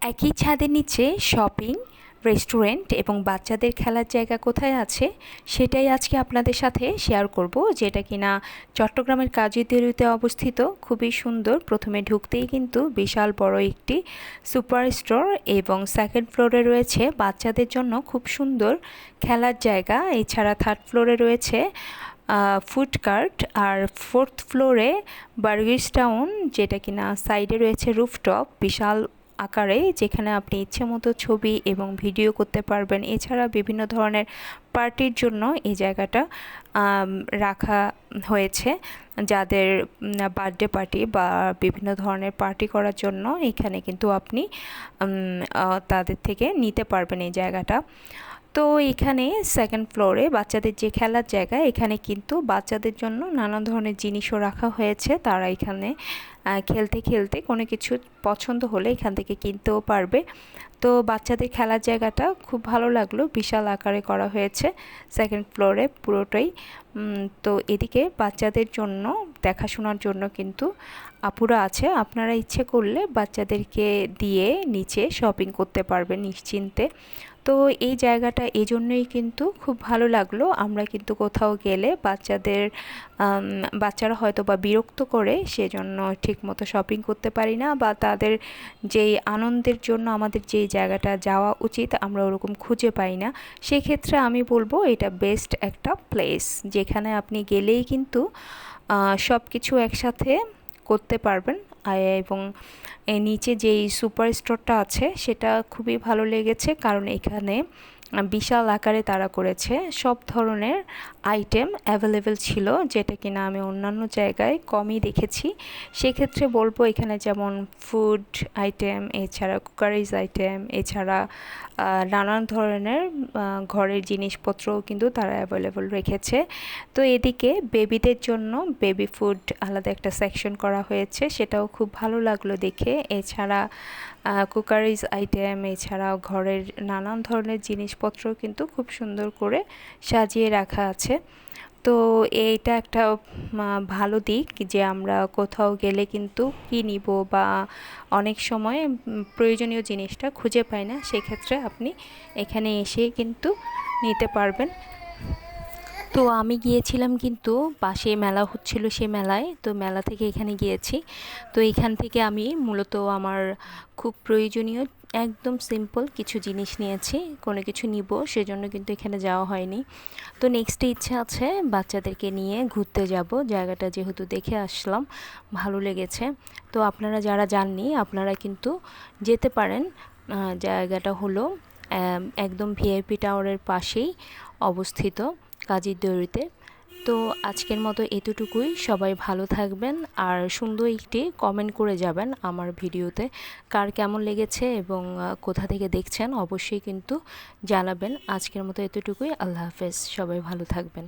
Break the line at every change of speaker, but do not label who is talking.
একই ছাদের নিচে শপিং, রেস্টুরেন্ট এবং বাচ্চাদের খেলার জায়গা কোথায় আছে সেটাই আজকে আপনাদের সাথে শেয়ার করব, যেটা কিনা চট্টগ্রামের কাজীদেউরিতে অবস্থিত। খুবই সুন্দর। প্রথমে ঢুকতেই কিন্তু বিশাল বড় একটি সুপার স্টোর এবং সেকেন্ড ফ্লোরে রয়েছে বাচ্চাদের জন্য খুব সুন্দর খেলার জায়গা। এছাড়া থার্ড ফ্লোরে রয়েছে ফুড কার্ট, আর ফোর্থ ফ্লোরে বার্গিস টাউন, যেটা কিনা সাইডে রয়েছে রুফটপ বিশাল আকারে, যেখানে আপনি ইচ্ছে মতো ছবি এবং ভিডিও করতে পারবেন। এছাড়া বিভিন্ন ধরনের পার্টির জন্য এই জায়গাটা রাখা হয়েছে। যাদের বার্থডে পার্টি বা বিভিন্ন ধরনের পার্টি করার জন্য এখানে কিন্তু আপনি তাদের থেকে নিতে পারবেন এই জায়গাটা। তো এখানে সেকেন্ড ফ্লোরে বাচ্চাদের যে খেলার জায়গা, এখানে কিন্তু বাচ্চাদের জন্য নানা ধরনের জিনিসও রাখা হয়েছে। তারা এখানে খেলতে খেলতে কোনো কিছু পছন্দ হলে এখান থেকে কিনতেও পারবে। তো বাচ্চাদের খেলার জায়গাটা খুব ভালো লাগলো, বিশাল আকারে করা হয়েছে সেকেন্ড ফ্লোরে পুরোটাই। তো এদিকে বাচ্চাদের জন্য দেখাশোনার জন্য কিন্তু আপুরা আছে। আপনারা ইচ্ছে করলে বাচ্চাদেরকে দিয়ে নিচে শপিং করতে পারবেন নিশ্চিন্তে। তো এই জায়গাটা এজন্যই কিন্তু খুব ভালো লাগলো। আমরা কিন্তু কোথাও গেলে বাচ্চারা হয়তো বা বিরক্ত করে, সেজন্য ঠিকমতো শপিং করতে পারি না, বা তাদের যেই আনন্দের জন্য আমাদের যেই জায়গাটা যাওয়া উচিত আমরা ওরকম খুঁজে পাই না। সেক্ষেত্রে আমি বলবো এটা বেস্ট একটা প্লেস, যেখানে আপনি গেলেই কিন্তু সব কিছু একসাথে করতে পারবেন। এবং এর নিচে যেই সুপার স্টোরটা আছে সেটা খুবই ভালো লেগেছে, কারণ এখানে বিশাল আকারে তারা করেছে। সব ধরনের আইটেম অ্যাভেলেবেল ছিল, যেটা কিনা আমি অন্যান্য জায়গায় কমই দেখেছি। সেক্ষেত্রে বলবো এখানে যেমন ফুড আইটেম, এছাড়া কুকারিজ আইটেম, এছাড়া নানান ধরনের ঘরের জিনিসপত্রও কিন্তু তারা অ্যাভেলেবেল রেখেছে। তো এদিকে বেবিদের জন্য বেবি ফুড আলাদা একটা সেকশন করা হয়েছে, সেটাও খুব ভালো লাগলো দেখে। এছাড়া কুকারিজ আইটেম, এছাড়াও ঘরের নানান ধরনের জিনিসপত্র কিন্তু খুব সুন্দর করে সাজিয়ে রাখা আছে। তো এইটা একটা ভালো দিক, যে আমরা কোথাও গেলে কিন্তু কী নিব বা অনেক সময় প্রয়োজনীয় জিনিসটা খুঁজে পাই না, সেক্ষেত্রে আপনি এখানে এসে কিন্তু নিতে পারবেন। তো আমি গিয়েছিলাম কিন্তু পাশে মেলা হচ্ছিল, সে মেলায়, তো মেলা থেকে এখানে গিয়েছি। তো এখান থেকে আমি মূলত আমার খুব প্রয়োজনীয় একদম সিম্পল কিছু জিনিস নিয়েছি, কোনো কিছু নিব সেজন্য কিন্তু এখানে যাওয়া হয়নি। তো নেক্সটে ইচ্ছে আছে বাচ্চাদেরকে নিয়ে ঘুরতে যাব, জায়গাটা যেহেতু দেখে আসলাম ভালো লেগেছে। তো আপনারা যারা যাননি আপনারা কিন্তু যেতে পারেন। জায়গাটা হলো একদম ভিআইপি টাওয়ারের পাশেই অবস্থিত কাজীরদেউরিতে। তো আজকের মতো এতটুকুই। সবাই ভালো থাকবেন, আর সুন্দর একটি কমেন্ট করে যাবেন আমার ভিডিওতে কার কেমন লেগেছে এবং কোথা থেকে দেখছেন অবশ্যই কিন্তু জানাবেন। আজকের মতো এতটুকুই। আল্লাহ হাফেজ। সবাই ভালো থাকবেন।